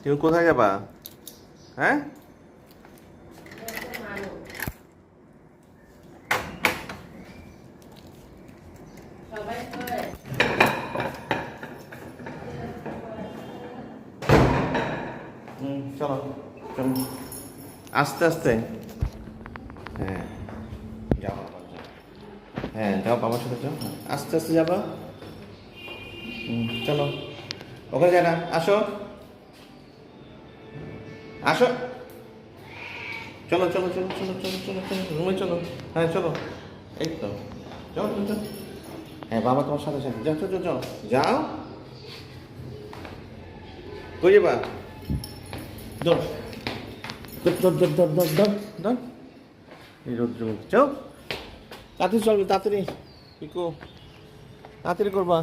তুমি কোথায় যাবা? হ্যাঁ, চলো চলো, আস্তে আস্তে। হ্যাঁ, যাও বাবা, যাও। হ্যাঁ, যাও বাবার সাথে যাও, আস্তে আস্তে যাবা। চলো, ওখানে যায় না, আসো আসো, চলো চলো চলো চলো চলো চলো চলো, রুমে চলো। হ্যাঁ চলো, এই তো, চলো চলো চলো। হ্যাঁ, বাবা তোমার সাথে সাথে, যাও চলো যাও যাও। কই যাবা? দৌড়, দৌড় দৌড় দৌড় দৌড় দৌড় দৌড়। এই রৌদ্র, চল তাড়াতাড়ি, চলবে তাড়াতাড়ি, পিকো, তাড়াতাড়ি করবা।